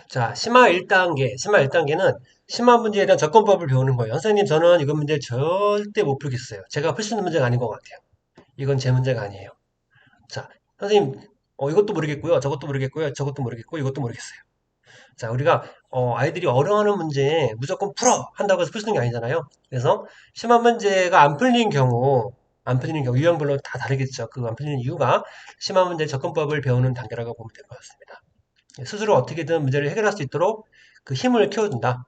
자, 심화 1단계. 심화 1단계는 심화 문제에 대한 접근법을 배우는 거예요. 선생님, 저는 이거 문제 절대 못 풀겠어요. 제가 풀 수 있는 문제가 아닌 것 같아요. 이건 제 문제가 아니에요. 자, 선생님, 이것도 모르겠고요. 저것도 모르겠고요. 저것도 모르겠고, 이것도 모르겠어요. 자, 우리가, 아이들이 어려워하는 문제에 무조건 풀어! 한다고 해서 풀 수 있는 게 아니잖아요. 그래서 심화 문제가 안 풀리는 경우, 유형별로 다 다르겠죠. 그 안 풀리는 이유가 심화 문제 접근법을 배우는 단계라고 보면 될 것 같습니다. 스스로 어떻게든 문제를 해결할 수 있도록 그 힘을 키워준다.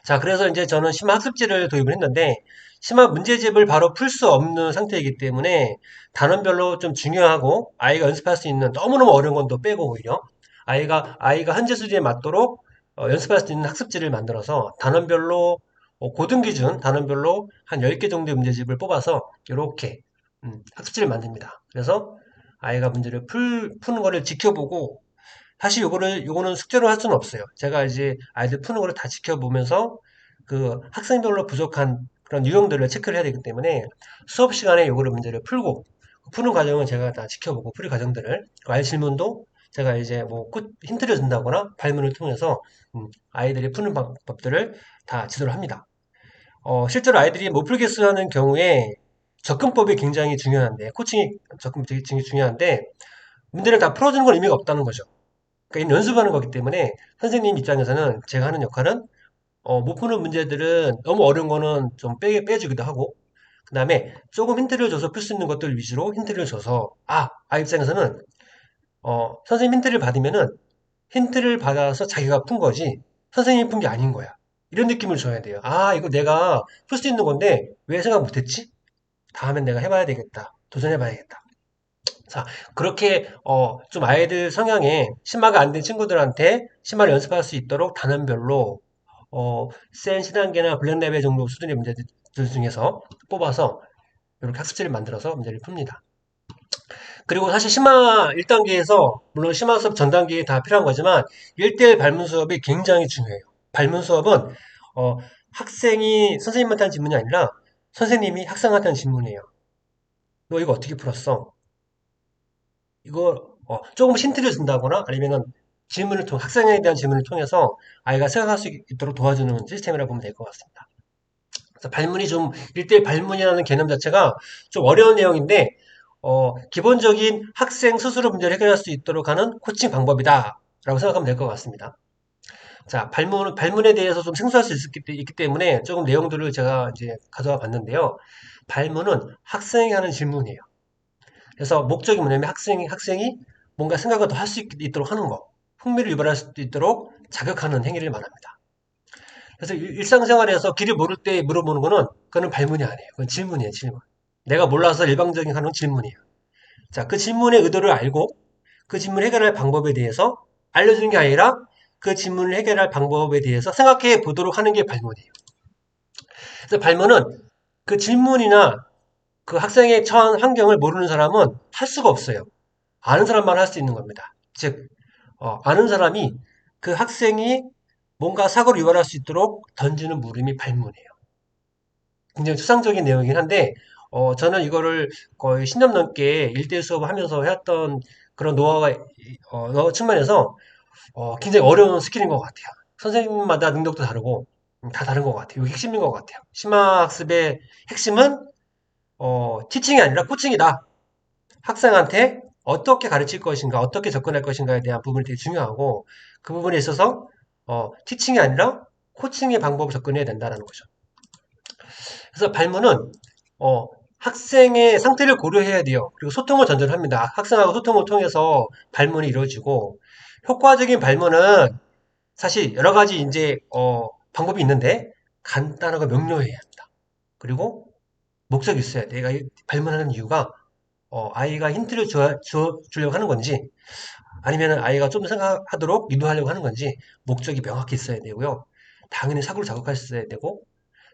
자, 그래서 이제 저는 심화 학습지를 도입을 했는데, 심화 문제집을 바로 풀 수 없는 상태이기 때문에 단원별로 좀 중요하고 아이가 연습할 수 있는 너무너무 어려운 건 또 빼고 오히려 아이가 현재 수준에 맞도록 연습할 수 있는 학습지를 만들어서 단원별로 고등 기준 단원별로 한 10개 정도의 문제집을 뽑아서 이렇게 학습지를 만듭니다. 그래서 아이가 문제를 푸는 거를 지켜보고 사실 요거는 숙제로 할 수는 없어요. 제가 이제 아이들 푸는 거를 다 지켜보면서 그 학생별로 부족한 그런 유형들을 체크를 해야 되기 때문에 수업 시간에 요거를 문제를 풀고 푸는 과정은 제가 다 지켜보고 풀이 과정들을 그 아이 질문도 제가 이제 뭐 힌트를 준다거나 발문을 통해서 아이들이 푸는 방법들을 다 지도를 합니다. 실제로 아이들이 못 풀겠어 하는 경우에 접근법이 굉장히 중요한데 코칭이 접근법이 되게 중요한데 문제를 다 풀어주는 건 의미가 없다는 거죠. 그러니까 연습하는 거기 때문에 선생님 입장에서는 제가 하는 역할은 못 푸는 문제들은 너무 어려운 거는 좀 빼주기도 하고 그 다음에 조금 힌트를 줘서 풀 수 있는 것들 위주로 힌트를 줘서 아이 입장에서는 선생님 힌트를 받으면은 힌트를 받아서 자기가 푼 거지 선생님이 푼 게 아닌 거야. 이런 느낌을 줘야 돼요. 이거 내가 풀 수 있는 건데 왜 생각 못했지? 다음엔 내가 해봐야 되겠다. 도전해봐야겠다. 자, 그렇게 좀 아이들 성향에 심화가 안 된 친구들한테 심화를 연습할 수 있도록 단원별로 센 시단계나 블랙 레벨 정도 수준의 문제들 중에서 뽑아서 이렇게 학습지를 만들어서 문제를 풉니다. 그리고 사실 심화 1단계에서 물론 심화 수업 전 단계에 다 필요한 거지만 1대1 발문 수업이 굉장히 중요해요. 발문 수업은 학생이 선생님한테 하는 질문이 아니라 선생님이 학생한테 하는 질문이에요. 너 이거 어떻게 풀었어? 이거 조금 힌트를 준다거나 아니면은 학생에 대한 질문을 통해서 아이가 생각할 수 있도록 도와주는 시스템이라고 보면 될 것 같습니다. 그래서 발문이 좀 1대1 발문이라는 개념 자체가 좀 어려운 내용인데 기본적인 학생 스스로 문제를 해결할 수 있도록 하는 코칭 방법이다라고 생각하면 될 것 같습니다. 자, 발문에 대해서 좀 생소할 수 있기 때문에 조금 내용들을 제가 이제 가져와 봤는데요. 발문은 학생이 하는 질문이에요. 그래서 목적이 뭐냐면 학생이 뭔가 생각을 더 할 수 있도록 하는 거, 흥미를 유발할 수 있도록 자극하는 행위를 말합니다. 그래서 일상생활에서 길을 모를 때 물어보는 거는 그거는 발문이 아니에요. 그건 질문이에요, 질문. 내가 몰라서 일방적인 하는 질문이에요. 자, 그 질문의 의도를 알고 그 질문을 해결할 방법에 대해서 알려주는 게 아니라 그 질문을 해결할 방법에 대해서 생각해 보도록 하는 게 발문이에요. 그래서 발문은 그 질문이나 그 학생의 처한 환경을 모르는 사람은 할 수가 없어요. 아는 사람만 할 수 있는 겁니다. 즉, 아는 사람이 그 학생이 뭔가 사고를 유발할 수 있도록 던지는 물음이 발문이에요. 굉장히 추상적인 내용이긴 한데, 저는 이거를 거의 10년 넘게 일대일 수업을 하면서 해왔던 그런 노하우 측면에서 굉장히 어려운 스킬인 것 같아요. 선생님마다 능력도 다르고, 다 다른 것 같아요. 이게 핵심인 것 같아요. 심화학습의 핵심은, 티칭이 아니라 코칭이다. 학생한테 어떻게 가르칠 것인가, 어떻게 접근할 것인가에 대한 부분이 되게 중요하고 그 부분에 있어서 티칭이 아니라 코칭의 방법을 접근해야 된다는 거죠. 그래서 발문은 어, 학생의 상태를 고려해야 돼요. 그리고 소통을 전전합니다. 학생하고 소통을 통해서 발문이 이루어지고 효과적인 발문은 사실 여러 가지 이제 방법이 있는데 간단하고 명료해야 합니다. 그리고 목적이 있어야 돼. 내가 발문하는 이유가 아이가 힌트를 주려고 하는 건지, 아니면 아이가 좀 생각하도록 유도하려고 하는 건지, 목적이 명확히 있어야 되고요. 당연히 사고를 자극할 수 있어야 되고,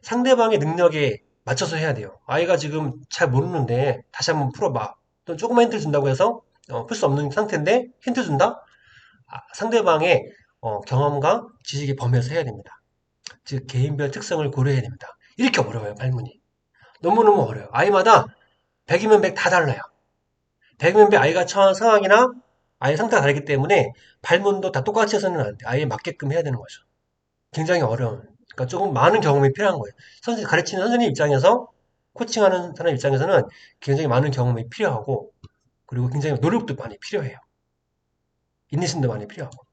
상대방의 능력에 맞춰서 해야 돼요. 아이가 지금 잘 모르는데, 다시 한번 풀어봐. 또 조금만 힌트를 준다고 해서, 풀 수 없는 상태인데, 힌트 준다? 상대방의 경험과 지식의 범위에서 해야 됩니다. 즉, 개인별 특성을 고려해야 됩니다. 이렇게 어려워요, 발문이. 너무너무 어려워요. 아이마다 100이면 100 다 달라요. 100명 아이가 처한 상황이나 아예 상태가 다르기 때문에 발문도 다 똑같이 해서는 안 돼. 아예 맞게끔 해야 되는 거죠. 굉장히 어려운. 그러니까 조금 많은 경험이 필요한 거예요. 가르치는 선생님 입장에서, 코칭하는 사람 입장에서는 굉장히 많은 경험이 필요하고, 그리고 굉장히 노력도 많이 필요해요. 인내심도 많이 필요하고.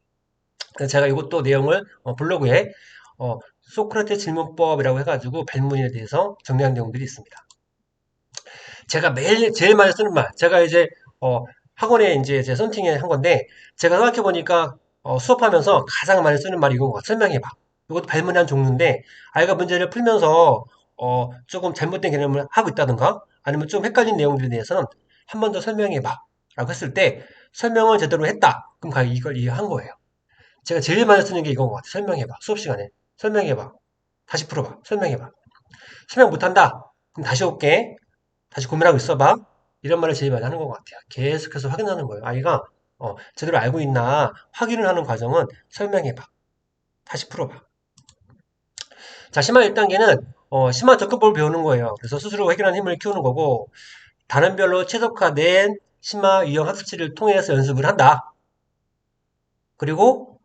그래서 제가 이것도 내용을 블로그에 소크라테스 질문법이라고 해가지고 발문에 대해서 정리한 내용들이 있습니다. 제가 매일 제일 많이 쓰는 말, 제가 이제 학원에 이제 제 선팅에 한 건데, 제가 생각해 보니까 수업하면서 가장 많이 쓰는 말이 이건 것 같아. 설명해봐. 이것도 발문의 한 종류인데, 아이가 문제를 풀면서 조금 잘못된 개념을 하고 있다든가, 아니면 좀 헷갈린 내용들에 대해서는 한 번 더 설명해봐. 라고 했을 때, 설명을 제대로 했다. 그럼 이걸 이해한 거예요. 제가 제일 많이 쓰는 게 이건 것 같아. 설명해봐. 수업 시간에. 설명해봐. 다시 풀어봐. 설명해봐. 설명 못한다. 그럼 다시 올게. 다시 고민하고 있어봐. 이런 말을 제일 많이 하는 것 같아요. 계속해서 확인하는 거예요. 아이가 제대로 알고 있나 확인을 하는 과정은 설명해봐. 다시 풀어봐. 자, 심화 1단계는 심화 접근법을 배우는 거예요. 그래서 스스로 해결하는 힘을 키우는 거고, 단원별로 최적화된 심화 유형 학습지를 통해서 연습을 한다. 그리고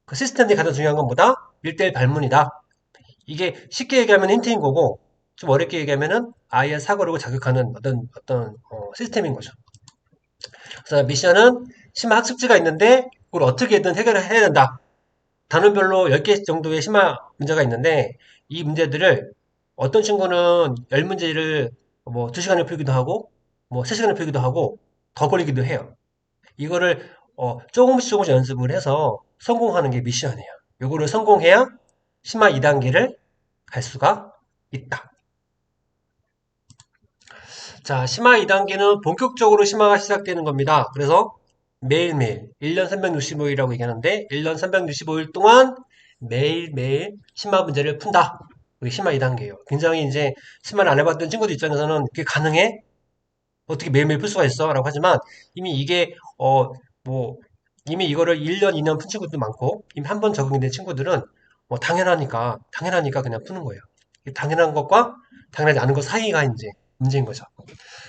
그 시스템이 가장 중요한 건 뭐다? 1대1 발문이다. 이게 쉽게 얘기하면 힌트인 거고, 좀 어렵게 얘기하면은 아이의 사고력을 자극하는 어떤 시스템인 거죠. 그래서 미션은 심화 학습지가 있는데 그걸 어떻게든 해결을 해야 된다. 단원별로 10개 정도의 심화 문제가 있는데 이 문제들을 어떤 친구는 10문제를 뭐 2시간에 풀기도 하고 뭐 3시간에 풀기도 하고 더 걸리기도 해요. 이거를 조금씩 연습을 해서 성공하는 게 미션이에요. 요거를 성공해야 심화 2단계를 갈 수가 있다. 자, 심화 2단계는 본격적으로 심화가 시작되는 겁니다. 그래서 매일매일 1년 365일이라고 얘기하는데 1년 365일 동안 매일매일 심화 문제를 푼다. 그게 심화 2단계예요. 굉장히 이제 심화를 안 해봤던 친구들 입장에서는 그게 가능해? 어떻게 매일매일 풀 수가 있어? 라고 하지만 이미 이게 뭐 이미 이거를 1년, 2년 푼 친구도 많고 이미 한 번 적응이 된 친구들은 당연하니까 그냥 푸는 거예요. 당연한 것과 당연하지 않은 것 사이가 이제 문제인 거죠.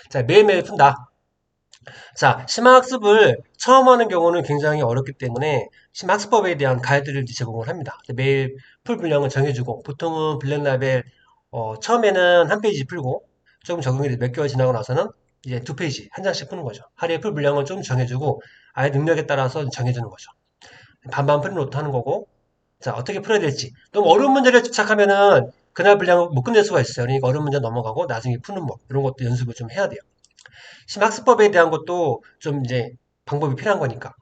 자, 매일매일 푼다. 자, 심화학습을 처음 하는 경우는 굉장히 어렵기 때문에 심화학습법에 대한 가이드를 제공을 합니다. 매일 풀 분량을 정해주고 보통은 블랙라벨 처음에는 한 페이지 풀고 조금 적응이 몇 개월 지나고 나서는 이제 두 페이지 한 장씩 푸는 거죠. 하루에 풀 분량을 좀 정해주고 아예 능력에 따라서 정해주는 거죠. 반반 프린노트 하는 거고 자 어떻게 풀어야 될지 너무 어려운 문제를 집착하면은 그날 분량을 못 끝낼 수가 있어요. 그러니까 어려운 문제 넘어가고 나중에 푸는 법 이런 것도 연습을 좀 해야 돼요. 심학습법에 대한 것도 좀 이제 방법이 필요한 거니까.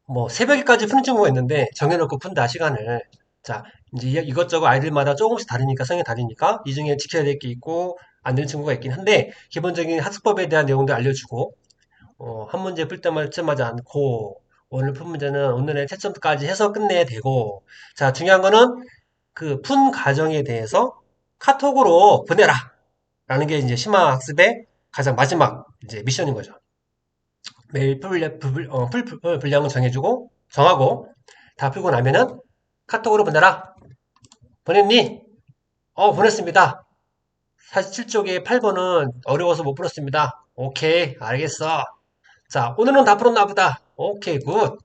뭐 새벽에까지 푸는 친구가 있는데 정해놓고 푼다 시간을. 자 이제 이것저것 아이들마다 조금씩 다르니까 성향이 다르니까 이 중에 지켜야 될 게 있고 안 되는 친구가 있긴 한데 기본적인 학습법에 대한 내용도 알려주고 한 문제 풀 때만 채점하지 않고 오늘 푼 문제는 오늘의 채점까지 해서 끝내야 되고 자 중요한 거는 그 푼 과정에 대해서 카톡으로 보내라 라는 게 이제 심화학습의 가장 마지막 이제 미션인 거죠. 매일 풀 분량을 정하고, 다 풀고 나면은 카톡으로 보내라. 보냈니? 보냈습니다. 47쪽에 8번은 어려워서 못 풀었습니다. 오케이, 알겠어. 자, 오늘은 다 풀었나 보다. 오케이, 굿.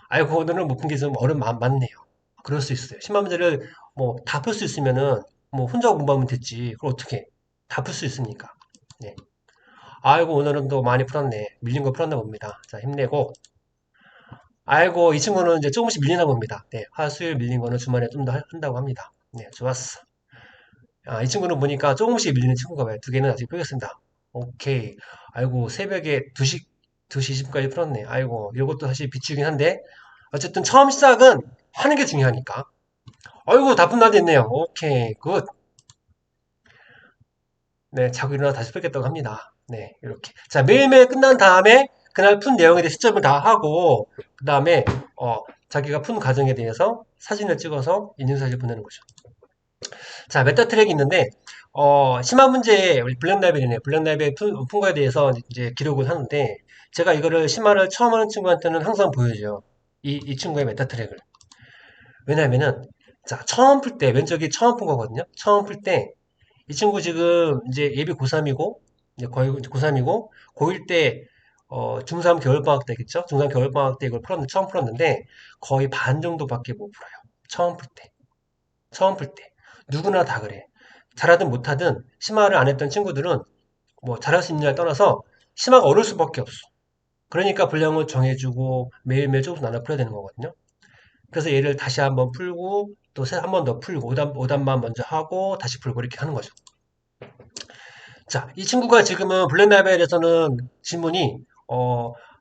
아이고, 오늘은 못 푼 게 좀 어려움 많네요. 그럴 수 있어요. 10만 문제를 뭐 다 풀 수 있으면은 뭐 혼자 공부하면 됐지. 그걸 어떻게 다 풀 수 있으니까. 네. 아이고, 오늘은 또 많이 풀었네. 밀린 거 풀었나 봅니다. 자, 힘내고. 아이고, 이 친구는 이제 조금씩 밀리나 봅니다. 네, 화수일 밀린 거는 주말에 좀 더 한다고 합니다. 네, 좋았어. 아, 이 친구는 보니까 조금씩 밀리는 친구가 봐요. 두 개는 아직 풀겠습니다. 오케이. 아이고, 새벽에 2시 20분까지 풀었네. 아이고, 이것도 사실 비추긴 한데, 어쨌든 처음 시작은 하는 게 중요하니까. 아이고, 다 푼 날 됐네요. 오케이, 굿. 네, 자고 일어나 다시 풀겠다고 합니다. 네, 이렇게. 자, 매일매일 끝난 다음에 그날 푼 내용에 대해 시점을 다 하고, 그 다음에, 자기가 푼 과정에 대해서 사진을 찍어서 인증사진을 보내는 거죠. 자, 메타 트랙이 있는데, 심화 문제에, 우리 블랙라벨이네. 블랙라벨 푼 거에 대해서 이제 기록을 하는데, 제가 이거를 심화를 처음 하는 친구한테는 항상 보여줘요. 이 친구의 메타 트랙을. 왜냐면은, 자, 처음 풀 때, 왼쪽이 처음 푼 거거든요. 처음 풀 때, 이 친구 지금 이제 예비 고3이고, 이제 거의 고3이고, 고1 때, 중3 겨울방학 때겠죠? 중3 겨울방학 때 이걸 처음 풀었는데 거의 반 정도밖에 못 풀어요. 처음 풀 때. 처음 풀 때. 누구나 다 그래. 잘하든 못하든 심화를 안 했던 친구들은 뭐 잘할 수 있느냐를 떠나서 심화가 어려울 수밖에 없어. 그러니까 분량을 정해주고 매일매일 조금씩 나눠 풀어야 되는 거거든요. 그래서 얘를 다시 한번 풀고 또 한 번 더 풀고 오답만 먼저 하고 다시 풀고 이렇게 하는 거죠. 자, 이 친구가 지금은 블랙라벨에서는 지문이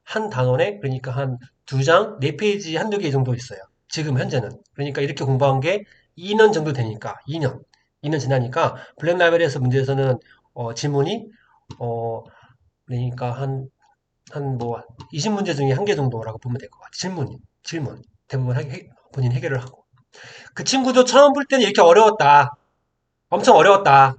한 단원에 그러니까 한 두 장, 네 페이지 한두 개 정도 있어요. 지금 현재는. 그러니까 이렇게 공부한 게 2년 정도 되니까 2년 지나니까 블랙라벨에서 문제에서는 지문이 어 그러니까 한 뭐 20문제 중에 한 개 정도라고 보면 될 것 같아요. 질문. 대부분 본인 해결을 하고. 그 친구도 처음 볼 때는 이렇게 어려웠다. 엄청 어려웠다.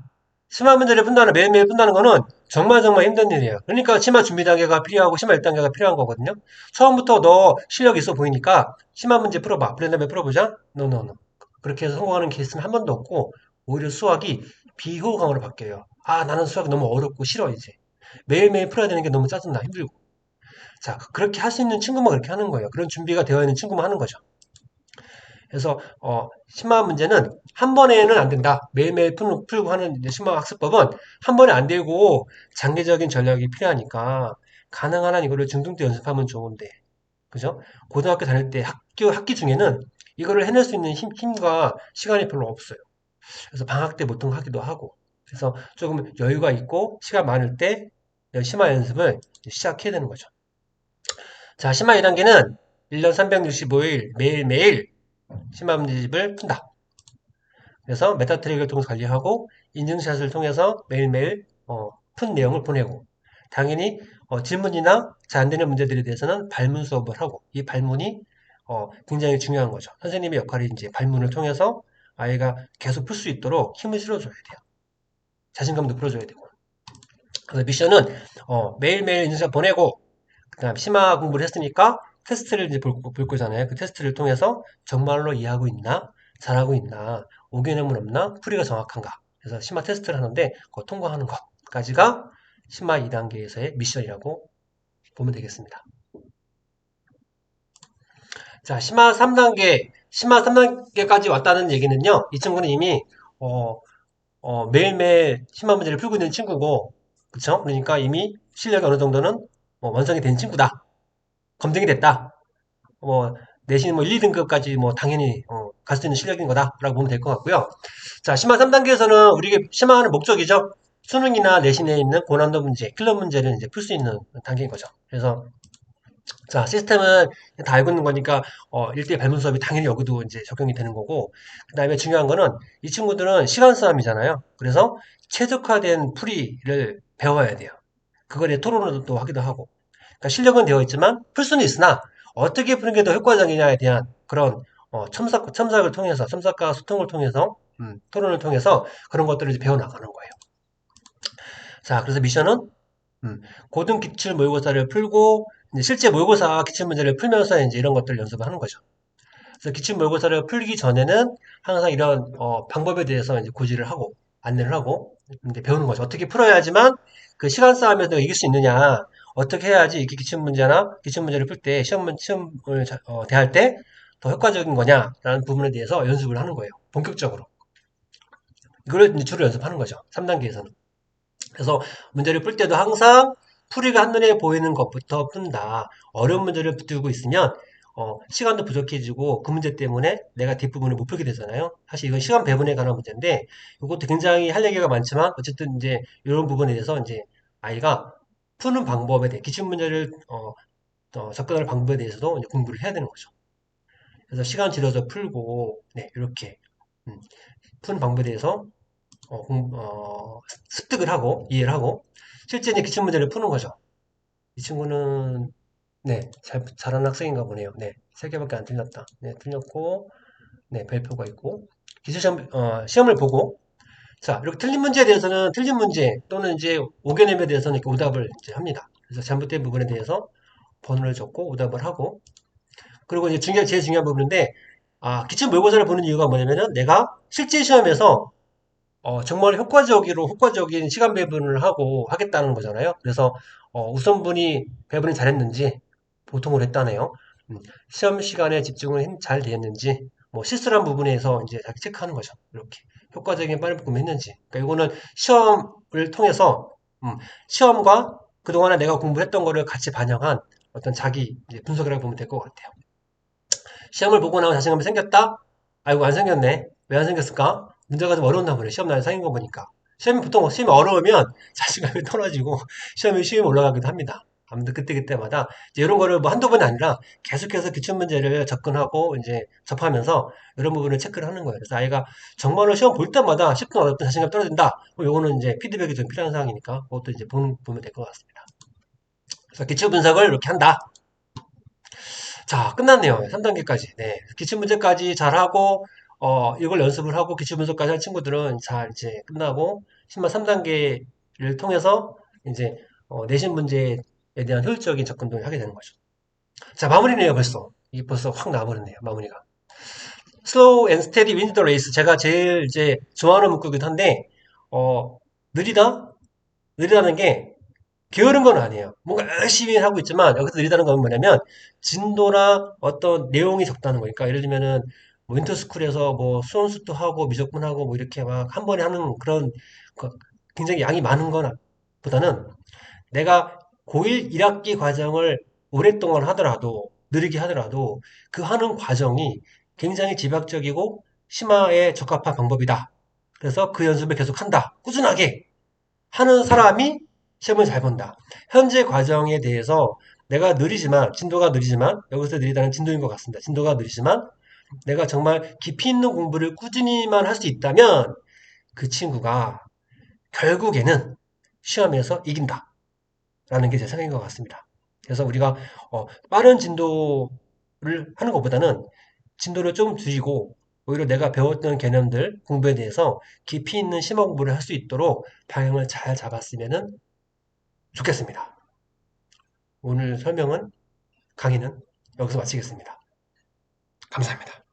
심화 문제를 푼다는 매일매일 푼다는 거는 정말 정말 힘든 일이에요. 그러니까 심화 준비 단계가 필요하고 심화 1단계가 필요한 거거든요. 처음부터 너 실력 있어 보이니까 심화 문제 풀어봐. 블렌더맨 풀어보자. 노노노. 그렇게 해서 성공하는 케이스는 한 번도 없고 오히려 수학이 비호감으로 바뀌어요. 아 나는 수학이 너무 어렵고 싫어 이제. 매일매일 풀어야 되는 게 너무 짜증나 힘들고. 자 그렇게 할 수 있는 친구만 그렇게 하는 거예요. 그런 준비가 되어 있는 친구만 하는 거죠. 그래서 심화 문제는 한 번에는 안 된다. 매일매일 풀고 하는 심화 학습법은 한 번에 안 되고 장기적인 전략이 필요하니까 가능한 한 이거를 중등 때 연습하면 좋은데 그죠? 고등학교 다닐 때 학기 중에는 이거를 해낼 수 있는 힘과 시간이 별로 없어요. 그래서 방학 때 보통 하기도 하고 그래서 조금 여유가 있고 시간 많을 때 심화 연습을 시작해야 되는 거죠. 자, 심화 2단계는 1년 365일 매일매일 심화 문제집을 푼다. 그래서 메타트릭을 통해서 관리하고 인증샷을 통해서 매일매일 푼 내용을 보내고 당연히 질문이나 잘 안 되는 문제들에 대해서는 발문 수업을 하고 이 발문이 굉장히 중요한 거죠. 선생님의 역할이 이제 발문을 통해서 아이가 계속 풀 수 있도록 힘을 실어줘야 돼요. 자신감도 풀어줘야 되고. 그래서 미션은 매일매일 인증샷 보내고 그다음 심화 공부를 했으니까 테스트를 이제 볼 거잖아요. 그 테스트를 통해서 정말로 이해하고 있나, 잘하고 있나, 오개념은 없나, 풀이가 정확한가. 그래서 심화 테스트를 하는데 그거 통과하는 것까지가 심화 2단계에서의 미션이라고 보면 되겠습니다. 자, 심화 3단계까지 왔다는 얘기는요. 이 친구는 이미 어, 매일매일 심화 문제를 풀고 있는 친구고, 그쵸? 그러니까 이미 실력이 어느 정도는 완성이 된 친구다. 검증이 됐다. 뭐 내신 뭐 1, 2등급까지 뭐 당연히 갈 수 있는 실력인 거다라고 보면 될 것 같고요. 자, 심화 3단계에서는 우리가 심화하는 목적이죠. 수능이나 내신에 있는 고난도 문제, 킬러 문제를 이제 풀 수 있는 단계인 거죠. 그래서 자, 시스템은 다 알고 있는 거니까 1대1 발문 수업이 당연히 여기도 이제 적용이 되는 거고 그다음에 중요한 거는 이 친구들은 시간 싸움이잖아요. 그래서 최적화된 풀이를 배워야 돼요. 그거에 토론을 또 하기도 하고 그러니까 실력은 되어 있지만 풀 수는 있으나 어떻게 푸는 게 더 효과적이냐에 대한 그런 첨삭을 통해서 첨삭과 소통을 통해서 토론을 통해서 그런 것들을 이제 배워나가는 거예요. 자, 그래서 미션은 고등 기출 모의고사를 풀고 이제 실제 모의고사 기출 문제를 풀면서 이제 이런 것들을 연습을 하는 거죠. 그래서 기출 모의고사를 풀기 전에는 항상 이런 방법에 대해서 이제 고지를 하고 안내를 하고 이제 배우는 거죠. 어떻게 풀어야지만 그 시간 싸움에서 이길 수 있느냐, 어떻게 해야지 이렇게 기출 문제나 기출 문제를 풀 때 시험을 대할 때 더 효과적인 거냐라는 부분에 대해서 연습을 하는 거예요. 본격적으로. 이걸 이제 주로 연습하는 거죠. 3단계에서는. 그래서 문제를 풀 때도 항상 풀이가 한눈에 보이는 것부터 푼다. 어려운 문제를 붙들고 있으면 시간도 부족해지고 그 문제 때문에 내가 뒷부분을 못 풀게 되잖아요. 사실 이건 시간 배분에 관한 문제인데 이것도 굉장히 할 얘기가 많지만 어쨌든 이제 이런 부분에 대해서 이제 아이가 푸는 방법에 대해 기출 문제를 접근하는 방법에 대해서도 이제 공부를 해야 되는 거죠. 그래서 시간 들여서 풀고 네, 이렇게 푸는 방법에 대해서 습득을 하고 이해를 하고 실제 이제 기출 문제를 푸는 거죠. 이 친구는 네, 잘하는 학생인가 보네요. 네, 3개밖에 안 틀렸다. 네, 틀렸고 네, 별표가 있고 시험을 보고 자, 이렇게 틀린 문제에 대해서는 틀린 문제 또는 이제 오개념에 대해서는 이렇게 오답을 이제 합니다. 그래서 잘못된 부분에 대해서 번호를 적고 오답을 하고 그리고 이제 제일 중요한 부분인데 기출 모의고사를 보는 이유가 뭐냐면은 내가 실제 시험에서 정말 효과적인 시간 배분을 하고 하겠다는 거잖아요. 그래서 우선분이 배분이 잘했는지 보통으로 했다네요. 시험 시간에 집중을 잘 되었는지 뭐 실수한 부분에서 이제 자기 체크하는 거죠. 이렇게 효과적인 빨리 복음을 했는지. 그러니까 이거는 시험을 통해서 시험과 그동안에 내가 공부했던 거를 같이 반영한 어떤 자기 이제 분석이라고 보면 될 것 같아요. 시험을 보고 나면 자신감이 생겼다? 아이고 안 생겼네. 왜 안 생겼을까? 문제가 좀 어려웠나 보네. 시험 날 생긴 거 보니까. 시험이 보통 시험이 어려우면 자신감이 떨어지고 시험이 쉬움이 올라가기도 합니다. 아무튼 그때그때마다 이제 이런 거를 뭐 한두 번이 아니라 계속해서 기출문제를 접근하고 이제 접하면서 이런 부분을 체크를 하는 거예요. 그래서 아이가 정말로 시험 볼 때마다 쉽든 어렵든 자신감이 떨어진다. 그럼 요거는 이제 피드백이 좀 필요한 상황이니까 그것도 이제 보면 될 것 같습니다. 그래서 기출 분석을 이렇게 한다. 자, 끝났네요. 3단계까지. 네. 기출문제까지 잘하고, 이걸 연습을 하고 기출분석까지 한 친구들은 잘 이제 끝나고, 10만 3단계를 통해서 이제, 내신 문제에 대한 효율적인 접근을 하게 되는 거죠. 자, 마무리네요, 벌써. 이게 벌써 확 나와버렸네요, 마무리가. Slow and steady wins the race. 제가 제일 이제 좋아하는 문구이기도 한데, 느리다? 느리다는 게 게으른 건 아니에요. 뭔가 열심히 하고 있지만 여기서 느리다는 건 뭐냐면 진도나 어떤 내용이 적다는 거니까 예를 들면은 뭐 윈터스쿨에서 뭐 수원수도 하고 미적분하고 뭐 이렇게 막 한 번에 하는 그런 그 굉장히 양이 많은 거나 보다는 내가 고1 1학기 과정을 오랫동안 하더라도 느리게 하더라도 그 하는 과정이 굉장히 집약적이고 심화에 적합한 방법이다. 그래서 그 연습을 계속한다. 꾸준하게 하는 사람이 시험을 잘 본다. 현재 과정에 대해서 내가 느리지만, 진도가 느리지만, 여기서 느리다는 진도인 것 같습니다. 진도가 느리지만, 내가 정말 깊이 있는 공부를 꾸준히만 할 수 있다면, 그 친구가 결국에는 시험에서 이긴다. 라는 게 제 생각인 것 같습니다. 그래서 우리가 빠른 진도를 하는 것보다는 진도를 좀 줄이고 오히려 내가 배웠던 개념들, 공부에 대해서 깊이 있는 심화 공부를 할 수 있도록 방향을 잘 잡았으면 좋겠습니다. 오늘 설명은 강의는 여기서 마치겠습니다. 감사합니다.